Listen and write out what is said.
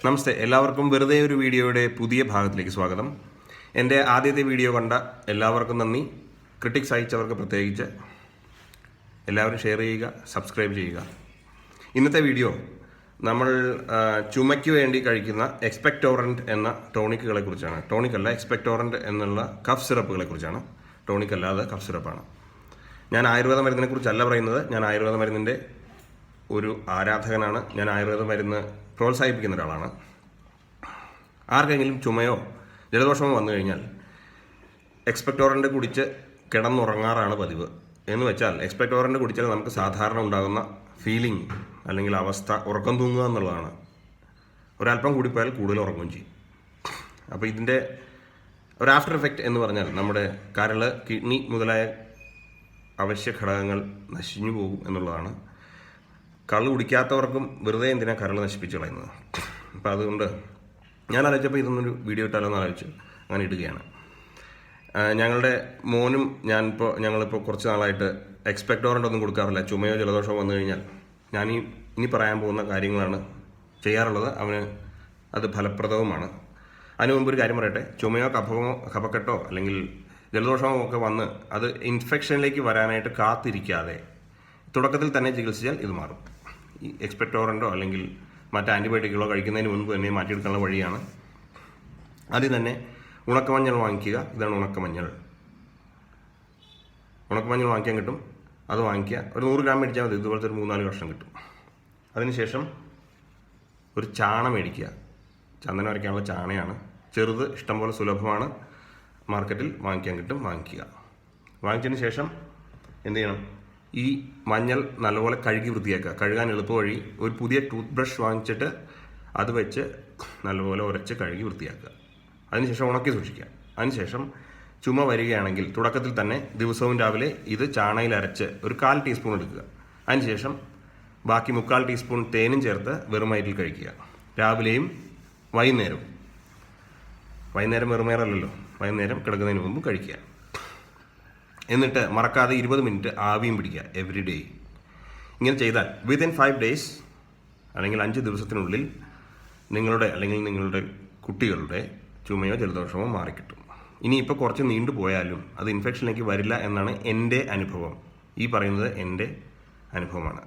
നമസ്തേ, എല്ലാവർക്കും വെറുതെ ഒരു വീഡിയോയുടെ പുതിയ ഭാഗത്തിലേക്ക് സ്വാഗതം. എൻ്റെ ആദ്യത്തെ വീഡിയോ കണ്ട എല്ലാവർക്കും നന്ദി. ക്രിട്ടിക്സ് അയച്ചവർക്ക് പ്രത്യേകിച്ച് എല്ലാവരും ഷെയർ ചെയ്യുക, സബ്സ്ക്രൈബ് ചെയ്യുക. ഇന്നത്തെ വീഡിയോ നമ്മൾ ചുമയ്ക്ക് വേണ്ടി കഴിക്കുന്ന എക്സ്പെക്ടോറൻറ്റ് എന്ന ടോണിക്കുകളെ കുറിച്ചാണ്. ടോണിക്കല്ല, എക്സ്പെക്ടോറൻറ്റ് എന്നുള്ള കഫ് സിറപ്പുകളെ കുറിച്ചാണ്. ടോണിക്കല്ലാതെ കഫ് സിറപ്പാണ്. ഞാൻ ആയുർവേദ മരുന്നിനെ കുറിച്ചല്ല പറയുന്നത്. ഞാൻ ആയുർവേദ മരുന്നിൻ്റെ ഒരു ആരാധകനാണ്. ഞാൻ ആയുർവേദ മരുന്ന് പ്രോത്സാഹിപ്പിക്കുന്ന ഒരാളാണ്. ആർക്കെങ്കിലും ചുമയോ ജലദോഷമോ വന്നു കഴിഞ്ഞാൽ എക്സ്പെക്ടോറൻറ്റ് കുടിച്ച് കിടന്നുറങ്ങാറാണ് പതിവ്. എന്ന് വെച്ചാൽ എക്സ്പെക്ടോറൻറ്റ് കുടിച്ചാൽ നമുക്ക് സാധാരണ ഉണ്ടാകുന്ന ഫീലിംഗ് അല്ലെങ്കിൽ അവസ്ഥ ഉറക്കം തൂങ്ങുക എന്നുള്ളതാണ്. ഒരല്പം കൂടിപ്പോയാൽ കൂടുതൽ ഉറങ്ങുകയും ചെയ്യും. അപ്പോൾ ഇതിൻ്റെ ഒരു ആഫ്റ്റർ എഫക്റ്റ് എന്ന് പറഞ്ഞാൽ നമ്മുടെ കരള്, കിഡ്നി മുതലായ അവശ്യ ഘടകങ്ങൾ നശിഞ്ഞു പോകും എന്നുള്ളതാണ്. കള്ള് കുടിക്കാത്തവർക്കും വെറുതെ എന്തിനാ കരള് നശിപ്പിച്ച് കളയുന്നത്. അപ്പോൾ അതുകൊണ്ട് ഞാൻ ആലോചിച്ചപ്പോൾ ഇതൊന്നൊരു വീഡിയോ ഇട്ടാലോ എന്ന് ആലോചിച്ച് അങ്ങനെ ഇടുകയാണ്. ഞങ്ങളുടെ മോനും ഞങ്ങളിപ്പോൾ കുറച്ച് നാളായിട്ട് എക്സ്പെക്ടോറൻ്റ് ഒന്നും കൊടുക്കാറില്ല. ചുമയോ ജലദോഷമോ വന്നു കഴിഞ്ഞാൽ ഞാൻ ഇനി പറയാൻ പോകുന്ന കാര്യങ്ങളാണ് ചെയ്യാറുള്ളത്. അവന് അത് ഫലപ്രദവുമാണ്. അതിനു മുമ്പ് ഒരു കാര്യം പറയട്ടെ. ചുമയോ കഫക്കെട്ടോ അല്ലെങ്കിൽ ജലദോഷമോ ഒക്കെ വന്ന് അത് ഇൻഫെക്ഷനിലേക്ക് വരാനായിട്ട് കാത്തിരിക്കാതെ തുടക്കത്തിൽ തന്നെ ചികിത്സിച്ചാൽ ഇത് മാറും. ഈ എക്സ്പെക്ടോറൻറ്റോ അല്ലെങ്കിൽ മറ്റ് ആൻറ്റിബയോട്ടിക്കുകളോ കഴിക്കുന്നതിന് മുൻപ് തന്നെ മാറ്റിയെടുക്കാനുള്ള വഴിയാണ്. ആദ്യം തന്നെ ഉണക്കമഞ്ഞൾ വാങ്ങിക്കുക. ഇതാണ് ഉണക്കമഞ്ഞൾ. ഉണക്കമഞ്ഞൾ വാങ്ങിക്കാൻ കിട്ടും. അത് വാങ്ങിക്കുക. ഒരു 100 ഗ്രാം മേടിച്ചാൽ മതി. ഇതുപോലത്തെ ഒരു 3-4 കഷ്ണം കിട്ടും. അതിനുശേഷം ഒരു ചാണ മേടിക്കുക. ചന്ദനം അരയ്ക്കാനുള്ള ചാണയാണ്. ചെറുത് ഇഷ്ടംപോലെ സുലഭമാണ്. മാർക്കറ്റിൽ വാങ്ങിക്കാൻ കിട്ടും. വാങ്ങിക്കുക. വാങ്ങിച്ചതിന് ശേഷം എന്ത് ചെയ്യണം? ഈ മഞ്ഞൾ നല്ലപോലെ കഴുകി വൃത്തിയാക്കുക. കഴുകാൻ എളുപ്പ വഴി ഒരു പുതിയ ടൂത്ത് ബ്രഷ് വാങ്ങിച്ചിട്ട് അത് വെച്ച് നല്ലപോലെ ഉരച്ച് കഴുകി വൃത്തിയാക്കുക. അതിനുശേഷം ഉണക്കി സൂക്ഷിക്കുക. അതിനുശേഷം ചുമ വരികയാണെങ്കിൽ തുടക്കത്തിൽ തന്നെ ദിവസവും രാവിലെ ഇത് ചാണയിൽ അരച്ച് ഒരു 1/4 ടീസ്പൂൺ എടുക്കുക. അതിനുശേഷം ബാക്കി 3/4 ടീസ്പൂൺ തേനും ചേർത്ത് വെറും വയറ്റിൽ കഴിക്കുക. രാവിലെയും വൈകുന്നേരം വെറുമേറല്ലല്ലോ, വൈകുന്നേരം കിടക്കുന്നതിന് മുമ്പ് കഴിക്കുക. എന്നിട്ട് മറക്കാതെ 20 മിനിറ്റ് ആവിയും പിടിക്കുക എവറി ഡേ. ഇങ്ങനെ ചെയ്താൽ വിതിൻ 5 ഡേയ്സ് അല്ലെങ്കിൽ 5 ദിവസത്തിനുള്ളിൽ നിങ്ങളുടെ കുട്ടികളുടെ ചുമയോ ജലദോഷമോ മാറിക്കിട്ടും. ഇനിയിപ്പോൾ കുറച്ച് നീണ്ടു പോയാലും അത് ഇൻഫെക്ഷനിലേക്ക് വരില്ല എന്നാണ് എൻ്റെ അനുഭവം. ഈ പറയുന്നത് എൻ്റെ അനുഭവമാണ്.